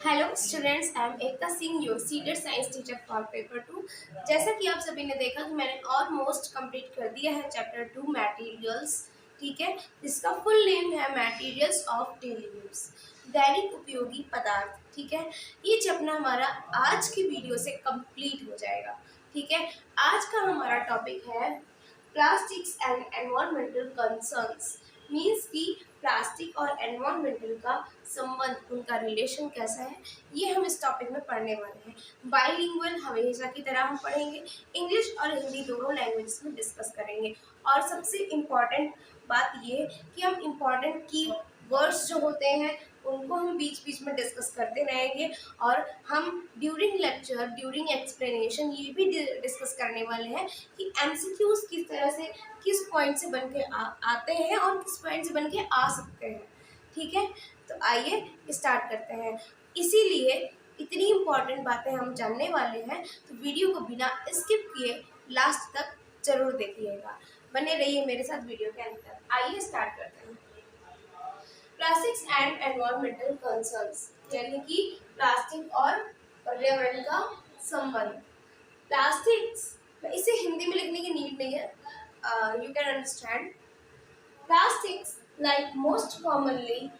Hello students, I am Ekta Singh, your senior science teacher for paper 2। जैसा कि आप सभी ने देखा कि मैंने ऑलमोस्ट कंप्लीट कर दिया है चैप्टर 2 मटेरियल्स। ठीक है, इसका फुल नेम है मटेरियल्स ऑफ डेली यूज, दैनिक उपयोगी पदार्थ। ठीक है, ये चैप्टर हमारा आज की वीडियो से कंप्लीट हो जाएगा। ठीक है, आज का हमारा टॉपिक है plastics and environmental concerns. Means कि प्लास्टिक और एनवायरमेंटल का संबंध, उनका रिलेशन कैसा है, ये हम इस टॉपिक में पढ़ने वाले हैं। बाइलिंगुअल हमेशा की तरह हम पढ़ेंगे, इंग्लिश और हिंदी दोनों लैंग्वेज में डिस्कस करेंगे। और सबसे इम्पॉर्टेंट बात ये कि हम इम्पॉर्टेंट की वर्ड्स जो होते हैं उनको हम बीच बीच में डिस्कस करते रहेंगे। और हम ड्यूरिंग लेक्चर, ड्यूरिंग एक्सप्लेनेशन ये भी डिस्कस करने वाले हैं कि एमसीक्यूज किस तरह से, किस पॉइंट से बन के आते हैं और किस पॉइंट से बन के आ सकते हैं। ठीक है, तो आइए स्टार्ट करते हैं। इसीलिए इतनी इम्पॉर्टेंट बातें हम जानने वाले हैं, तो वीडियो को बिना स्किप किए लास्ट तक जरूर देखिएगा। बने रहिए मेरे साथ वीडियो के अंत तक। आइए स्टार्ट करते हैं। प्लास्टिक्स एंड एनवायरमेंटल कंसर्न्स, यानी कि प्लास्टिक और पर्यावरण का संबंध। प्लास्टिक्स, इसे हिंदी में लिखने की नीड नहीं है, you can understand. Plastics like most commonly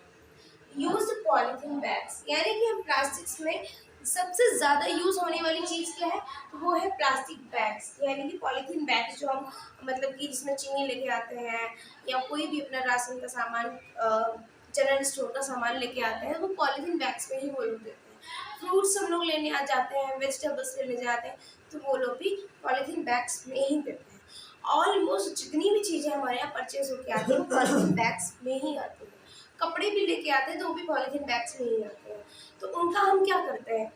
used polythene bags, यानी कि हम प्लास्टिक्स में सबसे ज़्यादा यूज़ होने वाली चीज़ क्या है, तो वो है प्लास्टिक बैग्स, यानी कि पॉलीथीन बैग्स जो हम मतलब कि जिसमें चीनी लेके आते हैं या कोई भी अपना राशन का सामान, जनरल स्टोर का सामान लेके आते हैं, वो पॉलीथीन बैग्स में ही वो लोग देते हैं। फ्रूट्स हम लोग लेने आ जाते हैं, वेजिटेबल्स लेने जाते हैं, तो वो लोग भी पॉलीथीन बैग्स में ही देते हैं। ऑलमोस्ट जितनी भी चीज़ें हमारे यहाँ परचेज होकर आती हैं वो पॉलीथीन बैग्स में ही आती हैं। कपड़े भी लेके आते हैं तो वो भी पॉलीथीन बैग्स में ही आते हैं। तो उनका हम क्या करते हैं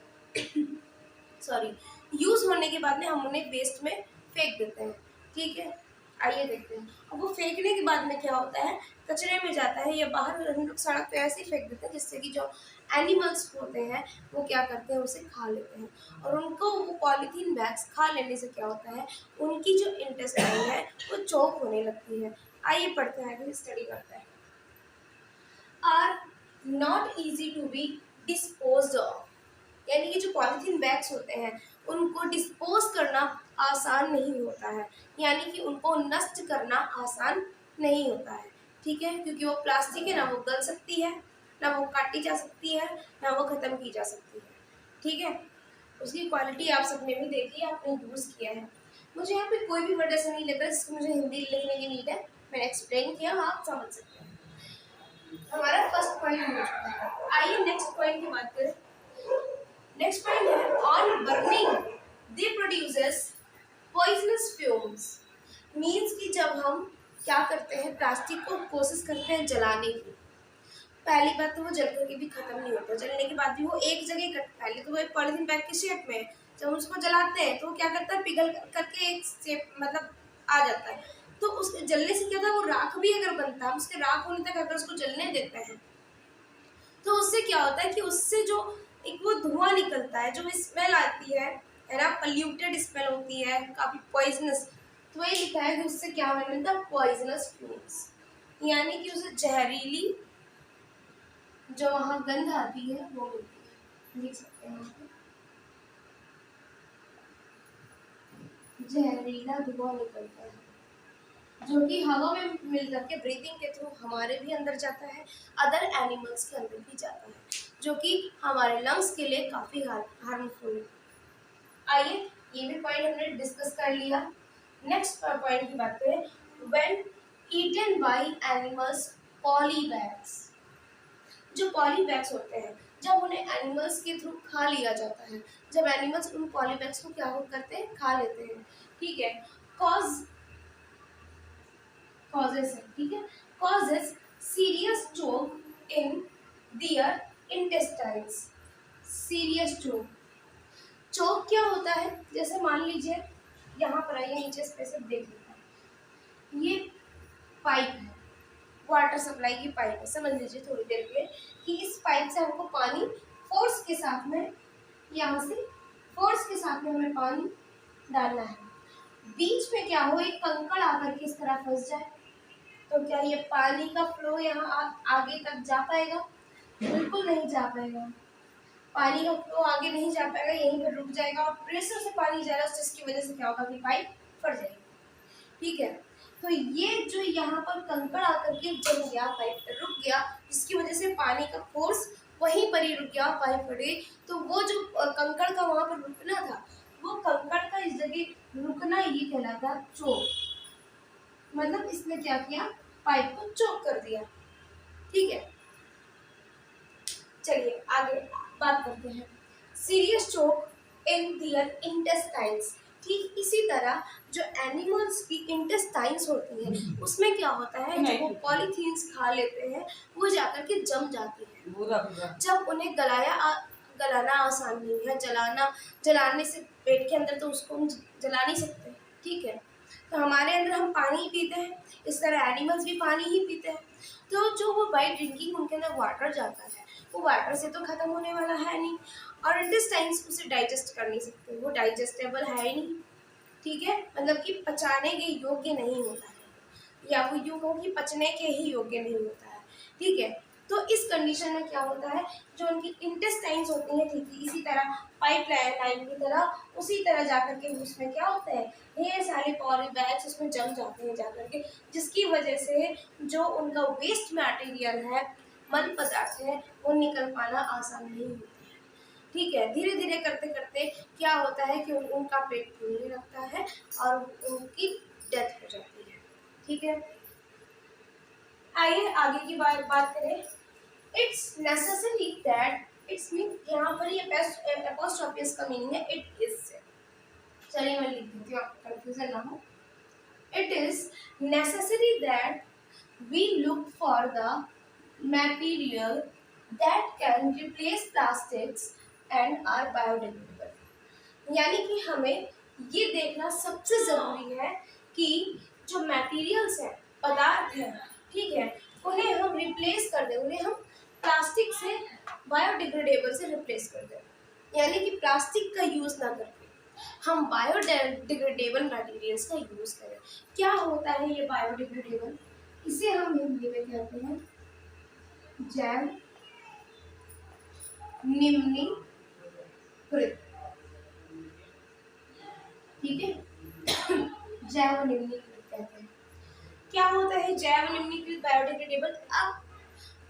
सॉरी, यूज़ होने के बाद में हम उन्हें वेस्ट में फेंक देते हैं। ठीक है, आइए देखते हैं। और वो फेंकने के बाद में क्या होता है, कचरे में जाता है या बाहर हम लोग सड़क पे ऐसे ही फेंक देते हैं, जिससे कि जो एनिमल्स होते हैं वो क्या करते हैं, उसे खा लेते हैं। और उनको वो पॉलीथीन बैग्स खा लेने से क्या होता है, उनकी जो इंटेस्टाइन है वो चोक होने लगती है। आइए पढ़ते हैं, आगे स्टडी करते हैं। Are not easy to be dispose of, यानी कि जो पॉलीथीन बैग्स होते हैं उनको डिस्पोज करना आसान नहीं होता है, यानी कि उनको नष्ट करना आसान नहीं होता है। ठीक है, क्योंकि वो प्लास्टिक है, ना वो गल सकती है, ना वो काटी जा सकती है, ना वो ख़त्म की जा सकती है। ठीक है, उसकी क्वालिटी आप सबने भी देखी है, आपने यूज़ किया है। मुझे यहाँ पे कोई भी वर्ड ऐसा नहीं लगता जिसको मुझे हिंदी लिखने की नीड है, मैंने एक्सप्लेन किया, आप समझ सकते हैं। हमारा फर्स्ट पॉइंट हो चुका है। आइए नेक्स्ट पॉइंट की बात करें। नेक्स्ट पॉइंट है on burning they produces poisonous fumes. Means कि जब हम क्या करते हैं, प्लास्टिक को कोशिश करते हैं जलाने की, पहली बात तो वो जल करके भी खत्म नहीं होता, जलने के बाद भी वो एक जगह पहले तो वो एक पॉलीथीन बैग की शेप में है, जब उसको जलाते हैं तो वो क्या करता है, पिघल करके एक शेप मतलब आ जाता है। तो उस जलने से क्या था, वो राख भी अगर बनता है, उसके राख होने तक अगर उसको जलने देते हैं तो उससे क्या होता है कि उससे जो एक वो धुआं निकलता है, जो स्मेल आती है ना, पल्यूटेड स्मेल होती है, काफी पॉइजनस। तो ये लिखा है कि उससे क्या हमें मिलता है, पॉइजनस फ्यूम्स, यानी कि उसे जहरीली जो वहाँ गंध आती है वो मिलती है। लिख सकते हैं जहरीला धुआं निकलता है, जो कि हवा में मिल करके ब्रीथिंग के थ्रू हमारे भी अंदर जाता है, अदर एनिमल्स के अंदर भी जाता है, जो कि हमारे लंग्स के लिए काफ़ी हार्मफुल है। आइए ये भी पॉइंट हमने डिस्कस कर लिया। नेक्स्ट पॉइंट की बात करें, when eaten by animals polybags. जो पॉलीबैग्स होते हैं, जब उन्हें एनिमल्स के थ्रू खा लिया जाता है, जब एनिमल्स उन पॉलीबैग्स को क्या करते हैं, खा लेते हैं। ठीक है, causes है, ठीक है, causes serious choke in their intestines। serious choke क्या होता है, जैसे मान लीजिए यहाँ पर आइए, नीचे स्पेशल देख लेते हैं। ये पाइप है, वाटर सप्लाई की पाइप है, समझ लीजिए थोड़ी देर के लिए कि इस पाइप से हमको पानी फोर्स के साथ में, यहाँ से फोर्स के साथ में हमें पानी डालना है। बीच में क्या हो, एक कंकड़ आकर के इस तरह फंस जाए, तो क्या ये पानी का फ्लो यहाँ आगे तक जा पाएगा? बिल्कुल नहीं जा पाएगा। पानी का फ्लो आगे नहीं जा पाएगा, यहीं पर रुक जाएगा और प्रेशर से पानी जा रहा है जिसकी वजह से क्या होगा कि पाइप फट जाएगी। ठीक है, तो ये जो यहाँ पर कंकड़ आकर के जम गया, पाइप पर रुक गया, जिसकी वजह से पानी का फोर्स वहीं पर ही रुक गया, पाइप फट गई। तो वो जो कंकड़ का वहां पर रुकना था, वो कंकड़ का इस जगह रुकना ये कहलाता चोक। मतलब इसने क्या किया, पाइप को चोक कर दिया। ठीक है, चलिए आगे बात करते हैं। सीरियस चोक इन दियर इंटेस्टाइन्स। ठीक इसी तरह जो एनिमल्स की इंटेस्टाइन्स होती हैं उसमें क्या होता है, जब वो पॉलीथीन्स खा लेते हैं वो जाकर के जम जाती है। जब उन्हें गलाना आसान नहीं है, जलाने से पेट के अंदर तो उसको हम जला नहीं सकते। ठीक है, तो हमारे अंदर हम पानी ही पीते हैं, इस तरह एनिमल्स भी पानी ही पीते हैं। तो जो वो बाय ड्रिंकिंग उनके अंदर वाटर जाता है, वो वाटर से तो खत्म होने वाला है नहीं, और इंटेस्टाइन्स उसे डाइजेस्ट कर नहीं सकते, वो डाइजेस्टेबल है ही नहीं। ठीक है, मतलब कि पचाने के योग्य नहीं होता है, या वो यूँ कहूँ कि पचने के ही योग्य नहीं होता है। ठीक है, तो इस कंडीशन में क्या होता है, जो उनकी इंटेस्टाइन्स होती हैं, ठीक है, इसी तरह पाइप लाइन की तरह उसी तरह जाकर के उसमें क्या होता है, ढेर सारे पॉलीबैग्स उसमें जम जाते हैं जाकर के, जिसकी वजह से जो उनका वेस्ट मटेरियल है, मल पदार्थ है, वो निकल पाना आसान नहीं होता है। ठीक है, धीरे धीरे करते करते क्या होता है कि उनका पेट फूलने लगता है और उनकी डेथ हो जाती है। ठीक है, आइए आगे की बात करें। It's necessary that it's mean, यहाँ पर ये एपोस्ट्रोफी का मीनिंग है इट इज से। चलिए मैं लिख देती हूँ, आपको कंफ्यूजन ना हो। It is necessary that we look for the material that can replace plastics and are biodegradable. यानी कि हमें ये देखना सबसे ज़रूरी है कि जो मटेरियल्स हैं, पदार्थ हैं, ठीक है, उन्हें हम रिप्लेस कर दें, उन्हें हम प्लास्टिक से, बायोडिग्रेडेबल से रिप्लेस कर दें। यानी कि प्लास्टिक का यूज़ ना करके हम बायोडिग्रेडेबल मटेरियल्स का यूज़ करें। क्या होता है ये बायोडिग्रेडेबल? इसे हम हिंदी में कहते हैं जैव निम्नीकृत। ठीक है, जैव निम्नीकृत कहते हैं। क्या होता है जैव निम्नीकृत बायोडिग्रेडेबल? अब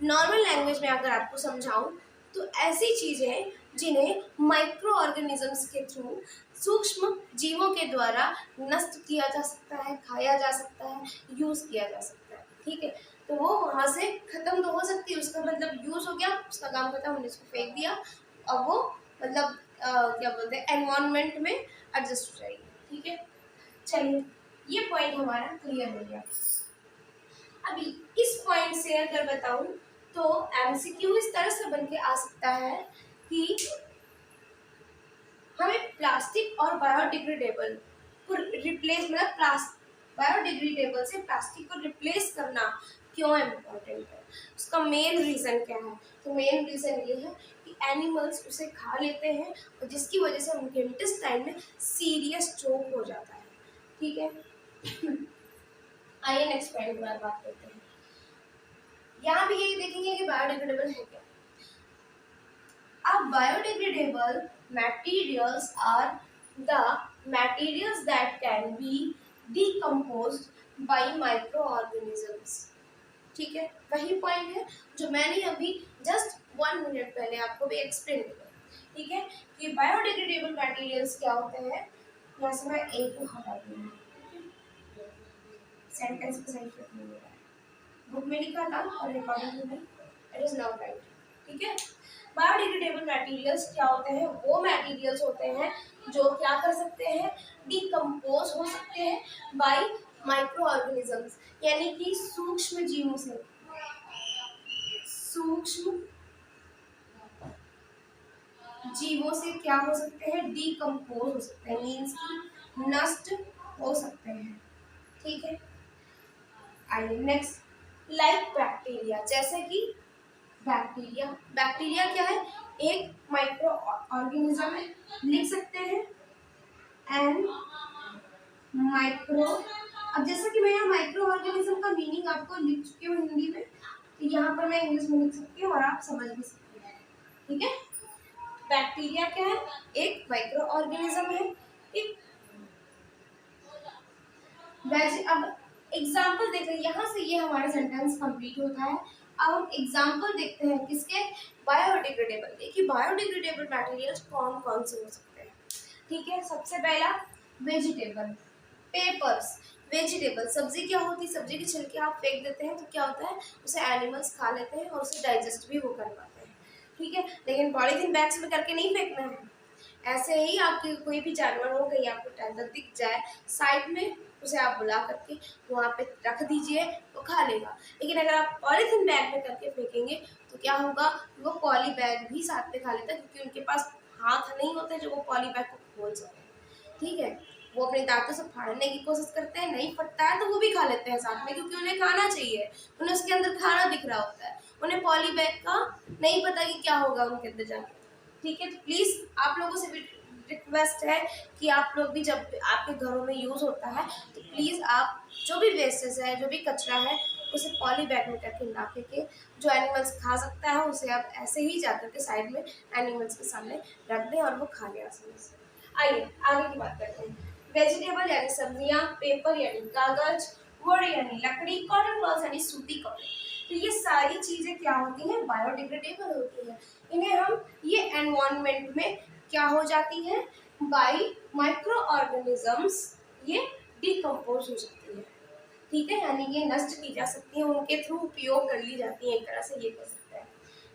नॉर्मल लैंग्वेज में अगर आपको समझाऊं तो ऐसी चीजें जिन्हें माइक्रो ऑर्गेनिजम्स के थ्रू, सूक्ष्म जीवों के द्वारा नष्ट किया जा सकता है, खाया जा सकता है, यूज किया जा सकता है। ठीक है, तो वो वहां से खत्म तो हो सकती है, उसका मतलब यूज हो गया, उसका काम खत्म, हमने उसको फेंक दिया, अब वो मतलब क्या बोलते हैं, एनवायरनमेंट में एडजस्ट हो जाएगी। ठीक है, चलिए ये पॉइंट हमारा क्लियर हो गया। अभी इस पॉइंट से अगर बताऊं तो एमसीक्यू इस तरह से बन के आ सकता है कि हमें प्लास्टिक और बायोडिग्रेडेबल को रिप्लेस, मतलब बायोडिग्रेडेबल से प्लास्टिक को रिप्लेस करना क्यों इम्पोर्टेंट है, उसका मेन रीज़न क्या है? तो मेन रीज़न ये है कि एनिमल्स उसे खा लेते हैं और जिसकी वजह से उनके इंटेस्टाइन में सीरियस चोक हो जाता है। ठीक है, आइए नेक्स्ट पॉइंट के बारे में बात करते हैं। यहाँ भी यही देखेंगे कि बायोडिग्रेडेबल है क्या। अब biodegradable materials are the materials that can be decomposed by microorganisms। ठीक है, वही पॉइंट है जो मैंने अभी जस्ट 1 मिनट पहले आपको भी एक्सप्लेन किया। ठीक है, कि बायोडिग्रेडेबल मटेरियल्स क्या होते हैं। यहाँ से मैं एक को हटा दूंगी, सेंटेंस पे सही फिट नहीं हो रहा है, बुक में लिखा था और रिकॉर्डिंग में इट इज नाउ राइट। ठीक है, बायोडिग्रेडेबल मटेरियल्स क्या होते हैं? वो मटेरियल्स होते हैं जो क्या कर सकते हैं, डिकम्पोज हो सकते हैं बाय माइक्रो ऑर्गेनिजम्स, यानी कि सूक्ष्म जीवों से, सूक्ष्म जीवों से क्या हो सकते हैं, डिकम्पोज हो सकते हैं, मीन्स की नष्ट हो सकते हैं। ठीक है, आइए नेक्स्ट, लाइक बैक्टीरिया, जैसे कि बैक्टीरिया, बैक्टीरिया क्या है, एक माइक्रो ऑर्गेनिज्म है, लिख सकते हैं एंड माइक्रो। अब जैसे कि मैं यहाँ माइक्रो ऑर्गेनिज्म का मीनिंग आपको लिख चुकी हूँ हिंदी में, तो यहाँ पर मैं इंग्लिश में लिख सकती हूँ और आप समझ भी सकते हैं। ठीक है, बैक्टीरिया क्या है? एक माइक्रो ऑर्गेनिज्म है। ठीक, अब एग्जाम्पल देख रहे हैं, यहाँ से ये हमारा सेंटेंस कंप्लीट होता है। अब हम एग्जाम्पल देखते हैं किसके? बायोडिग्रेडेबल। देखिए बायोडिग्रेडेबल मटेरियल्स कौन कौन से हो सकते हैं। ठीक है, सबसे पहला वेजिटेबल, पेपर्स। वेजिटेबल सब्जी क्या होती है? सब्जी के छिलके आप फेंक देते हैं तो क्या होता है? उसे एनिमल्स खा लेते हैं और उसे डाइजेस्ट भी वो कर पाते हैं। ठीक है, लेकिन पॉलीथीन बैग्स में करके नहीं फेंकना है। ऐसे ही आपके कोई भी जानवर हो, कहीं आपको टहलता दिख जाए साइड में, उसे आप बुला करके वहाँ पे रख दीजिए, तो खा लेगा। लेकिन अगर आप पॉलीथीन बैग में करके फेंकेंगे तो क्या होगा? वो पॉली बैग भी साथ में खा लेता है, क्योंकि उनके पास हाथ नहीं होते जो वो पॉली बैग को खोल सके। ठीक है, वो अपने दांतों से फाड़ने की कोशिश करते हैं, नहीं फटता है तो वो भी खा लेते हैं साथ में, क्योंकि उन्हें खाना चाहिए, उन्हें उसके अंदर खाना दिख रहा होता है, उन्हें पॉली बैग का नहीं पता कि क्या होगा उनके अंदर जाके। ठीक है, तो प्लीज़ आप लोगों से भी रिक्वेस्ट है कि आप लोग भी जब आपके घरों में यूज़ होता है तो प्लीज़ आप जो भी वेस्टेज है, जो भी कचरा है, उसे पॉली बैग में करके ना फेंके। जो एनिमल्स खा सकता है उसे आप ऐसे ही जाकर के साइड में एनिमल्स के सामने रख दें और वो खा ले आसानी से। आइए आगे की बात करते हैं। वेजिटेबल यानी सब्जियां, पेपर यानी कागज, वुड यानी लकड़ी, कॉटन क्लॉथ यानी सूती कपड़े। तो ये सारी चीजें क्या होती हैं? बायोडिग्रेडेबल होती हैं। इन्हें हम ये एनवायरनमेंट में क्या हो जाती है? बाई माइक्रो ऑर्गेनिजम्स ये डिकम्पोज हो सकती है। ठीक है, यानी ये नष्ट की जा सकती है, उनके थ्रू उपयोग कर ली जाती है, एक तरह से ये कर सकते हैं।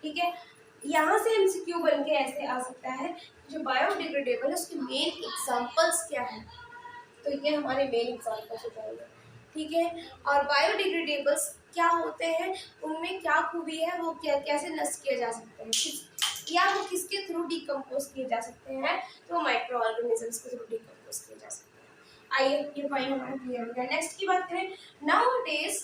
ठीक है, यहाँ से एमसीक्यू बन के ऐसे आ सकता है, जो बायोडिग्रेडेबल है उसके मेन एग्जांपल्स क्या हैं? तो ये हमारे मेन एग्जांपल्स हो जाएंगे। ठीक है, और बायोडिग्रेडेबल्स क्या होते हैं, उनमें क्या खूबी है, वो क्या कैसे नष्ट किए जा सकते हैं, या वो किसके थ्रू डिकम्पोज किए जा सकते हैं? तो माइक्रो ऑर्गेनिजम्स के थ्रू डिकम्पोज किए जा सकते हैं। आइए ये पॉइंट हमारा क्लियर हो गया। नेक्स्ट की बात करें, नाउअडेज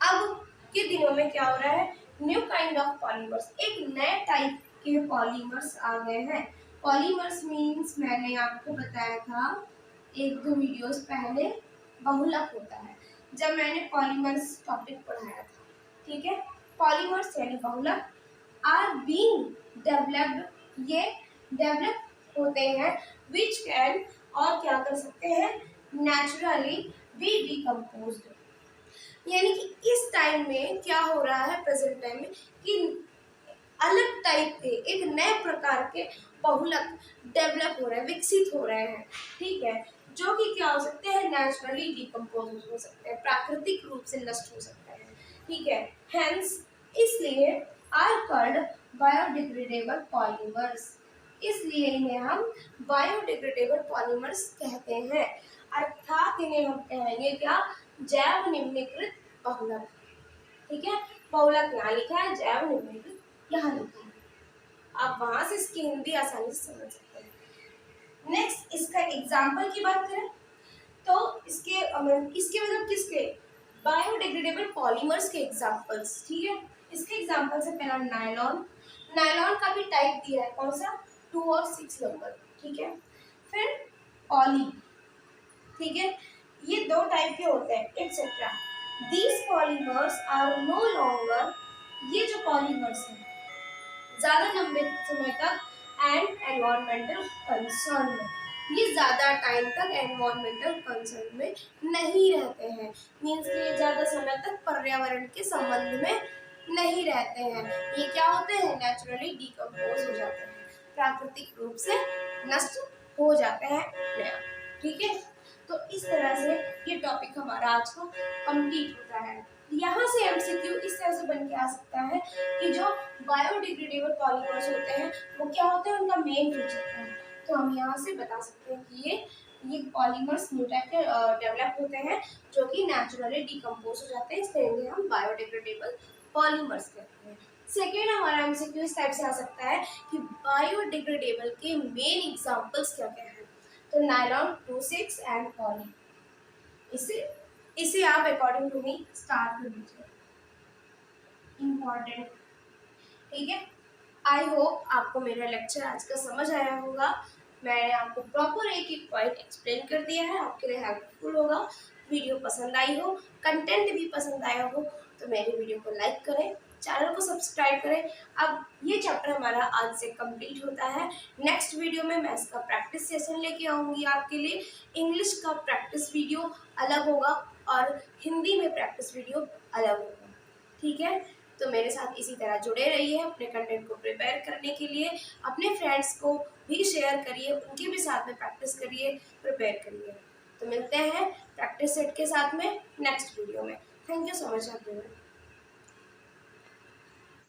अब के दिनों में क्या हो रहा है? न्यू काइंड ऑफ पॉलीमर्स, एक नए टाइप के पॉलीमर्स आ गए हैं। पॉलीमर्स मीन्स मैंने आपको बताया था एक दो वीडियोस पहले, बहुलक होता है, जब मैंने पॉलीमर्स टॉपिक पढ़ाया था। ठीक है, पॉलीमर्स यानी बहुलक आर बीइंग डेवलप्ड, ये डेवलप होते हैं, विच कैन, और क्या कर सकते हैं? Naturally be decomposed. यानी कि इस टाइम में क्या हो रहा है, प्रेजेंट टाइम में, कि अलग टाइप के एक नए प्रकार के बहुलक डेवलप हो रहे हैं, विकसित हो रहे हैं। ठीक है, जो कि क्या हो सकते हैं? नेचुरली डिकम्पोज हो सकते हैं, प्राकृतिक रूप से नष्ट हो सकते हैं। ठीक है, हेंस इसलिए आर कॉल्ड बायोडिग्रेडेबल पॉलीमर्स, इसलिए इन्हें हम बायोडिग्रेडेबल पॉलीमर्स कहते हैं, अर्थात इन्हें हम कहेंगे क्या? जैव निम्नीकृत बहुलक। ठीक है, बहुलक यहाँ लिखा है, जैव निम्नीकृत यहाँ लिखा है, आप वहां से इसकी हिंदी आसानी से समझ सकते हैं। नेक्स्ट इसका एग्जाम्पल की बात करें तो इसके मतलब किसके? बायोडिग्रेडेबल पॉलीमर्स के एग्जाम्पल्स। ठीक है, इसके एग्जाम्पल से पहला नायलॉन, नायलॉन का भी टाइप दिया है, कौन सा? 2 और 6 नंबर। ठीक है, फिर पॉली, ठीक है, ये दो टाइप के होते हैं, etcetera. These polymers are no longer, ये जो पॉलीमर्स हैं ज्यादा लंबे समय तक एंड एनवायरमेंटल कंसर्न, ये ज्यादा टाइम तक एनवायरमेंटल कंसर्न में नहीं रहते हैं, मीन्स कि ये ज्यादा समय तक पर्यावरण के संबंध में नहीं रहते हैं। ये क्या होते हैं? नेचुरली डिकम्पोज हो जाते हैं, प्राकृतिक रूप से नष्ट हो जाते हैं। ठीक है, तो इस तरह से ये टॉपिक हमारा आज का कंप्लीट होता है। यहाँ से एमसीक्यू इस तरह से बन के आ सकता है कि जो बायोडिग्रेडेबल पॉलीमर्स होते हैं वो क्या होते हैं, उनका मेन फीचर क्या है। तो हम यहाँ से बता सकते हैं कि ये पॉलीमर्स न्यू टाइप के डेवलप होते हैं जो कि नेचुरली डिकम्पोज हो जाते हैं, इसलिए हम बायोडिग्रेडेबल पॉलीमर्स कहते हैं। सेकेंड हमारा एमसीक्यू इस टाइप से आ सकता है कि बायोडिग्रेडेबल के मेन एग्जाम्पल्स क्या क्या है। तो नायलॉन, 2,6 एंड पॉली, इसे आप अकॉर्डिंग टू मी स्टार्ट कर दीजिए, इम्पॉर्टेंट। ठीक है, आई होप आपको मेरा लेक्चर आज का समझ आया होगा, मैंने आपको प्रॉपर एक एक पॉइंट एक्सप्लेन कर दिया है, आपके लिए हेल्पफुल होगा। वीडियो पसंद आई हो, कंटेंट भी पसंद आया हो तो मेरी वीडियो को लाइक करें, चैनल को सब्सक्राइब करें। अब ये चैप्टर हमारा आज से कंप्लीट होता है। नेक्स्ट वीडियो में मैं इसका प्रैक्टिस सेशन लेके आऊँगी आपके लिए। इंग्लिश का प्रैक्टिस वीडियो अलग होगा और हिंदी में प्रैक्टिस वीडियो अलग होगा, ठीक है। तो मेरे साथ इसी तरह जुड़े रहिए अपने कंटेंट को प्रिपेयर करने के लिए। अपने फ्रेंड्स को भी शेयर करिए, उनके भी साथ में प्रैक्टिस करिए, प्रिपेयर करिए। तो मिलते हैं प्रैक्टिस सेट के साथ में नेक्स्ट वीडियो में। Thank you so much everyone.